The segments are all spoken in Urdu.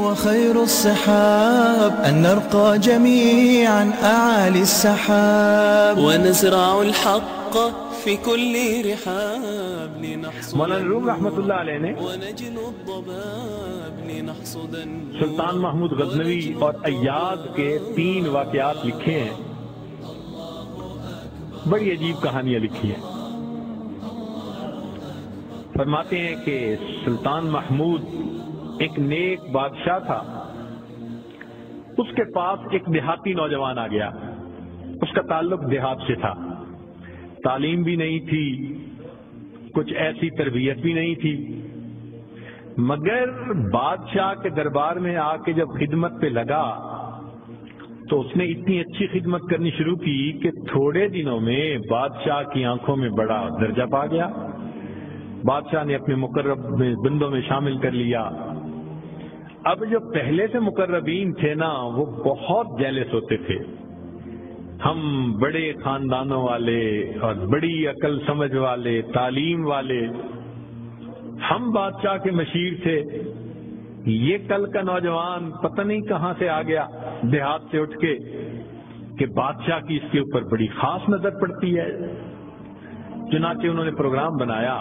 وخير الصحاب أن نرقى جميعا أعالي السحاب ونزرع الحق في كل رحاب لنحصد مولانا روم رحمۃ اللہ علیہ نے ونجل الضباب لنحصد سلطان محمود غزنوی اور ایاز کے 3 واقعات لکھے ہیں. بڑی عجیب کہانیاں لکھی ہیں. فرماتے ہیں کہ سلطان محمود ایک نیک بادشاہ تھا. اس کے پاس ایک دیہاتی نوجوان آ گیا. اس کا تعلق دیہات سے تھا. تعلیم بھی نہیں تھی, کچھ ایسی تربیت بھی نہیں تھی, مگر بادشاہ کے دربار میں آ کے جب خدمت پہ لگا تو اس نے اتنی اچھی خدمت کرنی شروع کی کہ تھوڑے دنوں میں بادشاہ کی آنکھوں میں بڑا درجہ پا گیا. بادشاہ نے اپنے مقرب بندوں میں شامل کر لیا. اب جو پہلے سے مقربین تھے نا, وہ بہت جیلس ہوتے تھے. ہم بڑے خاندانوں والے اور بڑی عقل سمجھ والے, تعلیم والے, ہم بادشاہ کے مشیر تھے. یہ کل کا نوجوان پتہ نہیں کہاں سے آ گیا دیہات سے اٹھ کے کہ بادشاہ کی اس کے اوپر بڑی خاص نظر پڑتی ہے. چنانچہ انہوں نے پروگرام بنایا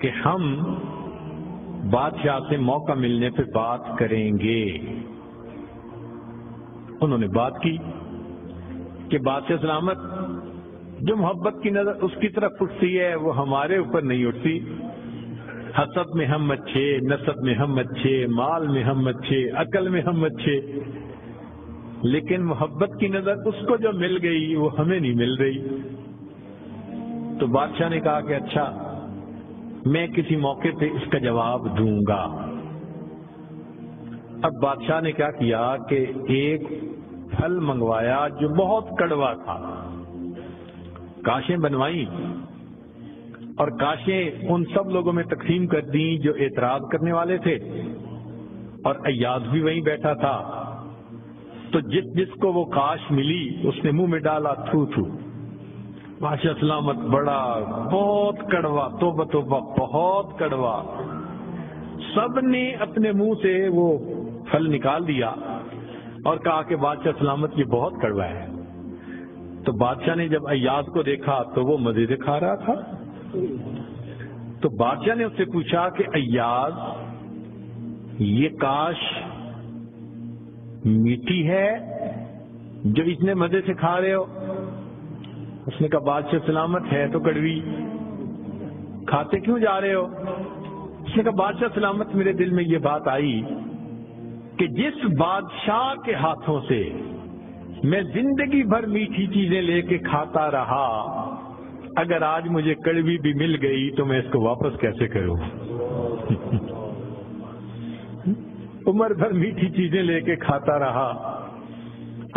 کہ ہم بادشاہ سے موقع ملنے پہ بات کریں گے. انہوں نے بات کی کہ بادشاہ سلامت, جو محبت کی نظر اس کی طرف اٹھتی ہے وہ ہمارے اوپر نہیں اٹھتی. حسب میں ہم اچھے, نسب میں ہم اچھے, مال میں ہم اچھے, عقل میں ہم اچھے, لیکن محبت کی نظر اس کو جو مل گئی وہ ہمیں نہیں مل رہی. تو بادشاہ نے کہا کہ اچھا, میں کسی موقع پہ اس کا جواب دوں گا. اب بادشاہ نے کیا کیا کہ ایک پھل منگوایا جو بہت کڑوا تھا. کاشیں بنوائیں اور کاشیں ان سب لوگوں میں تقسیم کر دیں جو اعتراض کرنے والے تھے, اور ایاز بھی وہیں بیٹھا تھا. تو جس جس کو وہ کاش ملی اس نے منہ میں ڈالا, تھو تھو. بادشاہ سلامت بڑا بہت کڑوا, توبہ توبہ بہت کڑوا. سب نے اپنے منہ سے وہ پھل نکال دیا اور کہا کہ بادشاہ سلامت یہ بہت کڑوا ہے. تو بادشاہ نے جب ایاز کو دیکھا تو وہ مزے سے کھا رہا تھا. تو بادشاہ نے اس سے پوچھا کہ ایاز, یہ کاش میٹھی ہے جو اتنے مزے سے کھا رہے ہو؟ اس نے کہا بادشاہ سلامت ہے تو کڑوی, کھاتے کیوں جا رہے ہو؟ اس نے کہا بادشاہ سلامت میرے دل میں یہ بات آئی کہ جس بادشاہ کے ہاتھوں سے میں زندگی بھر میٹھی چیزیں لے کے کھاتا رہا, اگر آج مجھے کڑوی بھی مل گئی تو میں اس کو واپس کیسے کروں؟ عمر بھر میٹھی چیزیں لے کے کھاتا رہا,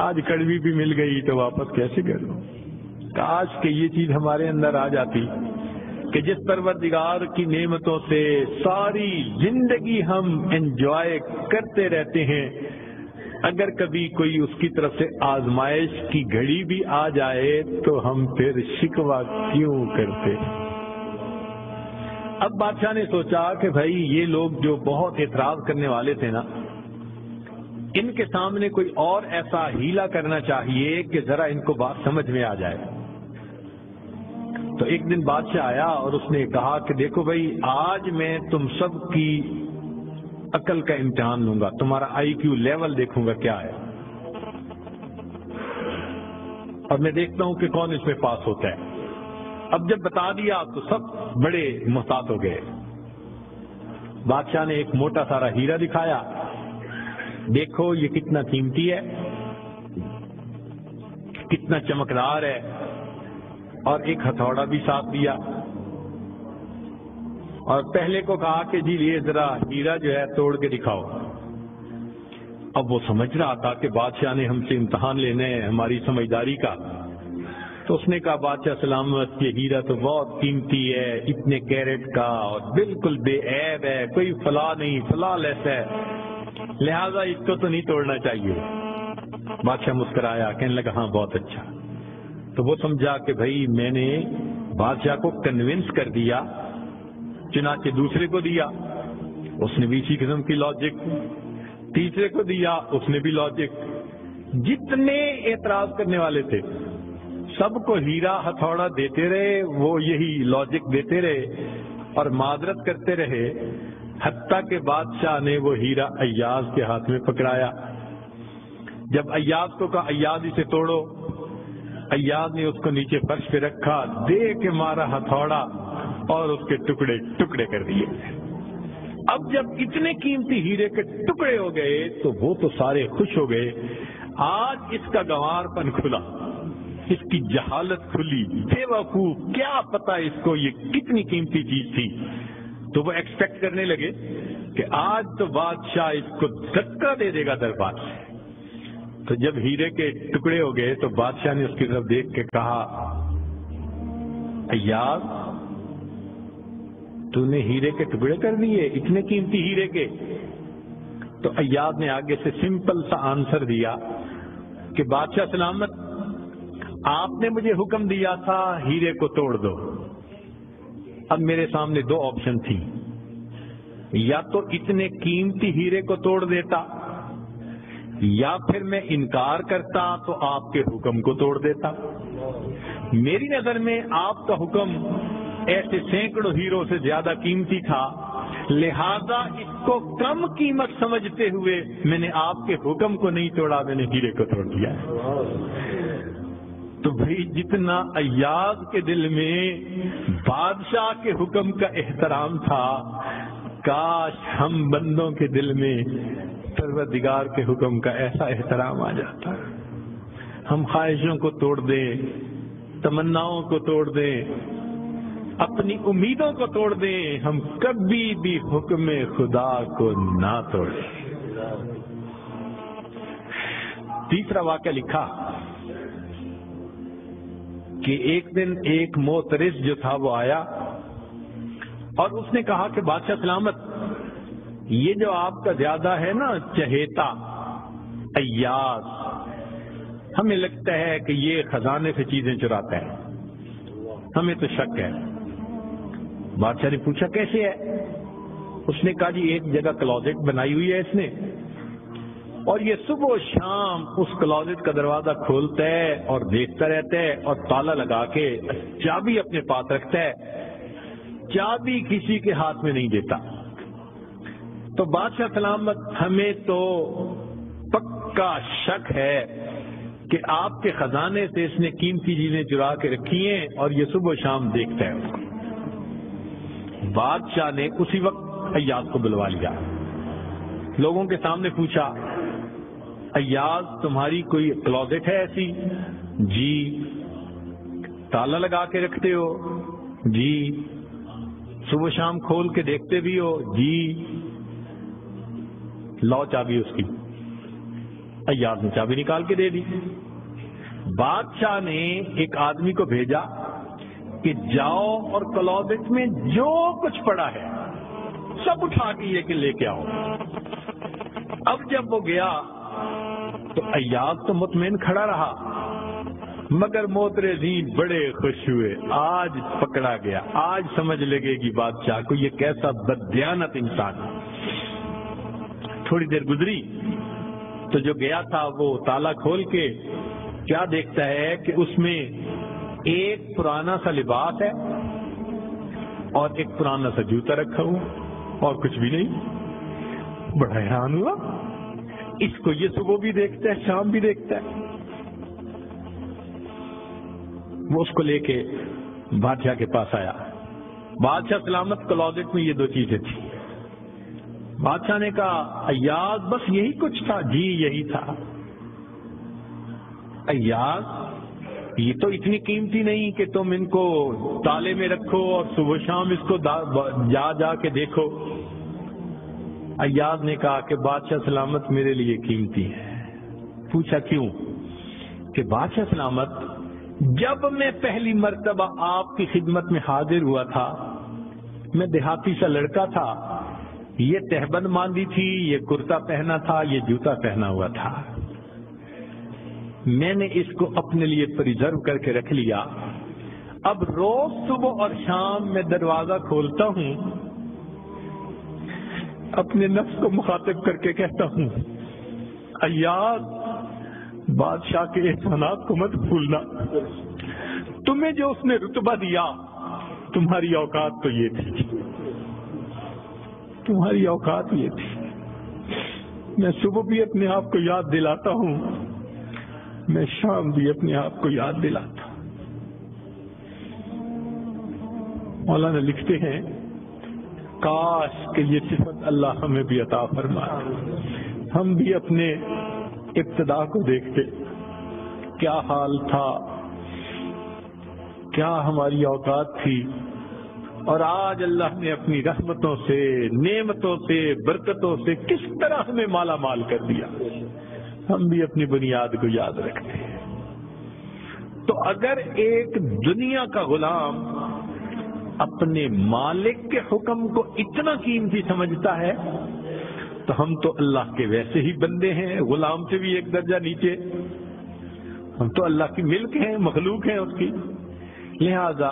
آج کڑوی بھی مل گئی تو واپس کیسے کروں؟ کاش کہ یہ چیز ہمارے اندر آ جاتی کہ جس پروردگار کی نعمتوں سے ساری زندگی ہم انجوائے کرتے رہتے ہیں, اگر کبھی کوئی اس کی طرف سے آزمائش کی گھڑی بھی آ جائے تو ہم پھر شکوہ کیوں کرتے؟ اب بادشاہ نے سوچا کہ بھائی یہ لوگ جو بہت اعتراض کرنے والے تھے نا, ان کے سامنے کوئی اور ایسا ہیلا کرنا چاہیے کہ ذرا ان کو بات سمجھ میں آ جائے. تو ایک دن بادشاہ آیا اور اس نے کہا کہ دیکھو بھائی, آج میں تم سب کی عقل کا امتحان لوں گا, تمہارا آئی کیو لیول دیکھوں گا کیا ہے, اور میں دیکھتا ہوں کہ کون اس میں پاس ہوتا ہے. اب جب بتا دیا تو سب بڑے محتاط ہو گئے. بادشاہ نے ایک موٹا سارا ہیرا دکھایا, دیکھو یہ کتنا قیمتی ہے, کتنا چمکدار ہے, اور ایک ہتھوڑا بھی ساتھ دیا, اور پہلے کو کہا کہ جی یہ ذرا ہیرا جو ہے توڑ کے دکھاؤ. اب وہ سمجھ رہا تھا کہ بادشاہ نے ہم سے امتحان لینا ہے ہماری سمجھداری کا. تو اس نے کہا بادشاہ سلامت یہ ہیرا تو بہت قیمتی ہے, اتنے کیرٹ کا, اور بالکل بے عیب ہے, کوئی فلاں نہیں, فلاں لیس ہے, لہذا اس کو تو نہیں توڑنا چاہیے. بادشاہ مسکرایا, کہنے لگا ہاں بہت اچھا. تو وہ سمجھا کہ بھائی میں نے بادشاہ کو کنونس کر دیا, چنانچہ دوسرے کو دیا. اس نے بھی اسی قسم کی لاجک تیسرے کو دیا، اس نے بھی لاجک۔ جتنے اعتراض کرنے والے تھے سب کو ہیرا ہتھوڑا دیتے رہے، وہ یہی لاجک دیتے رہے اور معذرت کرتے رہے، حتیٰ کہ بادشاہ نے وہ ہیرا ایاز کے ہاتھ میں پکڑایا۔ جب ایاز کو کہا ایاز اسے توڑو، ایاز نے اس کو نیچے فرش پہ رکھا، دے کے مارا ہتھوڑا اور اس کے ٹکڑے ٹکڑے کر دیے۔ اب جب اتنے قیمتی ہیرے کے ٹکڑے ہو گئے تو وہ تو سارے خوش ہو گئے، آج اس کا گنوار پن کھلا، اس کی جہالت کھلی، بے وقوف، کیا پتا اس کو یہ کتنی قیمتی چیز تھی۔ تو وہ ایکسپیکٹ کرنے لگے کہ آج تو بادشاہ اس کو دھکا دے دے گا دربار سے۔ تو جب ہیرے کے ٹکڑے ہو گئے تو بادشاہ نے اس کی طرف دیکھ کے کہا ایاز تو نے ہیرے کے ٹکڑے کر دیے، اتنے قیمتی ہیرے کے؟ تو ایاز نے آگے سے سمپل سا آنسر دیا کہ بادشاہ سلامت، آپ نے مجھے حکم دیا تھا ہیرے کو توڑ دو۔ اب میرے سامنے دو آپشن تھی، یا تو اتنے قیمتی ہیرے کو توڑ دیتا، یا پھر میں انکار کرتا تو آپ کے حکم کو توڑ دیتا۔ میری نظر میں آپ کا حکم ایسے سینکڑوں ہیروں سے زیادہ قیمتی تھا، لہذا اس کو کم قیمت سمجھتے ہوئے میں نے آپ کے حکم کو نہیں توڑا، میں نے ہیرے کو توڑ دیا۔ تو بھائی جتنا ایاز کے دل میں بادشاہ کے حکم کا احترام تھا، کاش ہم بندوں کے دل میں پروردگار کے حکم کا ایسا احترام آ جاتا۔ ہم خواہشوں کو توڑ دیں، تمناؤں کو توڑ دیں، اپنی امیدوں کو توڑ دیں، ہم کبھی بھی حکم خدا کو نہ توڑیں۔ تیسرا واقعہ لکھا کہ ایک دن ایک موترس جو تھا وہ آیا اور اس نے کہا کہ بادشاہ سلامت، یہ جو آپ کا زیادہ ہے نا چہیتا ایاز، ہمیں لگتا ہے کہ یہ خزانے سے چیزیں چراتا ہے، ہمیں تو شک ہے۔ بادشاہ نے پوچھا کیسے ہے؟ اس نے کہا جی ایک جگہ کلوزٹ بنائی ہوئی ہے اس نے، اور یہ صبح و شام اس کلوزٹ کا دروازہ کھولتا ہے اور دیکھتا رہتا ہے اور تالا لگا کے چابی اپنے پاس رکھتا ہے، چابی کسی کے ہاتھ میں نہیں دیتا۔ تو بادشاہ سلامت، ہمیں تو پکا شک ہے کہ آپ کے خزانے سے اس نے قیمتی چیزیں چرا کے رکھی ہیں اور یہ صبح و شام دیکھتا ہے اس کو۔ بادشاہ نے اسی وقت ایاز کو بلوا لیا، لوگوں کے سامنے پوچھا ایاز تمہاری کوئی کلوزٹ ہے ایسی؟ جی۔ تالا لگا کے رکھتے ہو؟ جی۔ صبح شام کھول کے دیکھتے بھی ہو؟ جی۔ لاؤ چابی اس کی۔ ایاز نے چابی نکال کے دے دی۔ بادشاہ نے ایک آدمی کو بھیجا کہ جاؤ اور کلوزٹ میں جو کچھ پڑا ہے سب اٹھا کے یہ کہ لے کے آؤ۔ اب جب وہ گیا تو ایاز تو مطمئن کھڑا رہا، مگر موترزین بڑے خوش ہوئے، آج پکڑا گیا، آج سمجھ لگے گی بادشاہ کو یہ کیسا بددیانت انسان ہے۔ تھوڑی دیر گزری تو جو گیا تھا وہ تالا کھول کے کیا دیکھتا ہے کہ اس میں ایک پرانا سا لباس ہے اور ایک پرانا سا جوتا رکھا ہوا اور کچھ بھی نہیں۔ بڑا حیران ہوا، اس کو یہ صبح بھی دیکھتا ہے شام بھی دیکھتا ہے۔ وہ اس کو لے کے بادشاہ کے پاس آیا۔ بادشاہ سلامت، کلوزٹ میں یہ دو چیزیں تھیں۔ بادشاہ نے کہا ایاز بس یہی کچھ تھا؟ جی یہی تھا۔ ایاز یہ تو اتنی قیمتی نہیں کہ تم ان کو تالے میں رکھو اور صبح شام اس کو جا جا کے دیکھو۔ ایاز نے کہا کہ بادشاہ سلامت میرے لیے قیمتی ہے۔ پوچھا کیوں؟ کہ بادشاہ سلامت، جب میں پہلی مرتبہ آپ کی خدمت میں حاضر ہوا تھا، میں دیہاتی سا لڑکا تھا، یہ تہبند باندھی تھی، یہ کرتا پہنا تھا، یہ جوتا پہنا ہوا تھا، میں نے اس کو اپنے لیے پریزرو کر کے رکھ لیا۔ اب روز صبح اور شام میں دروازہ کھولتا ہوں، اپنے نفس کو مخاطب کر کے کہتا ہوں، ایاز بادشاہ کے احسانات کو مت بھولنا، تمہیں جو اس نے رتبہ دیا تمہاری اوقات تو یہ تھی، تمہاری اوقات یہ تھی۔ میں صبح بھی اپنے آپ کو یاد دلاتا ہوں، میں شام بھی اپنے آپ کو یاد دلاتا ہوں۔ مولانا لکھتے ہیں کاش کہ یہ صفت اللہ ہمیں بھی عطا فرمائے، ہم بھی اپنے ابتدا کو دیکھتے، کیا حال تھا، کیا ہماری اوقات تھی، اور آج اللہ نے اپنی رحمتوں سے، نعمتوں سے، برکتوں سے کس طرح ہمیں مالا مال کر دیا، ہم بھی اپنی بنیاد کو یاد رکھتے ہیں۔ تو اگر ایک دنیا کا غلام اپنے مالک کے حکم کو اتنا قیمتی سمجھتا ہے تو ہم تو اللہ کے ویسے ہی بندے ہیں، غلام سے بھی ایک درجہ نیچے، ہم تو اللہ کی ملک ہیں، مخلوق ہیں اس کی۔ لہذا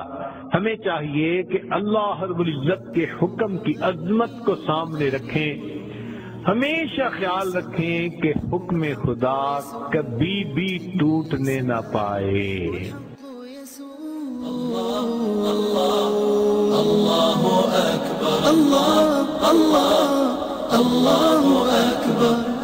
ہمیں چاہیے کہ اللہ رب العزت کے حکم کی عظمت کو سامنے رکھیں، ہمیشہ خیال رکھیں کہ حکم خدا کبھی بھی ٹوٹنے نہ پائے۔ اللہ اکبر، اللہ اللہ اللہ اکبر۔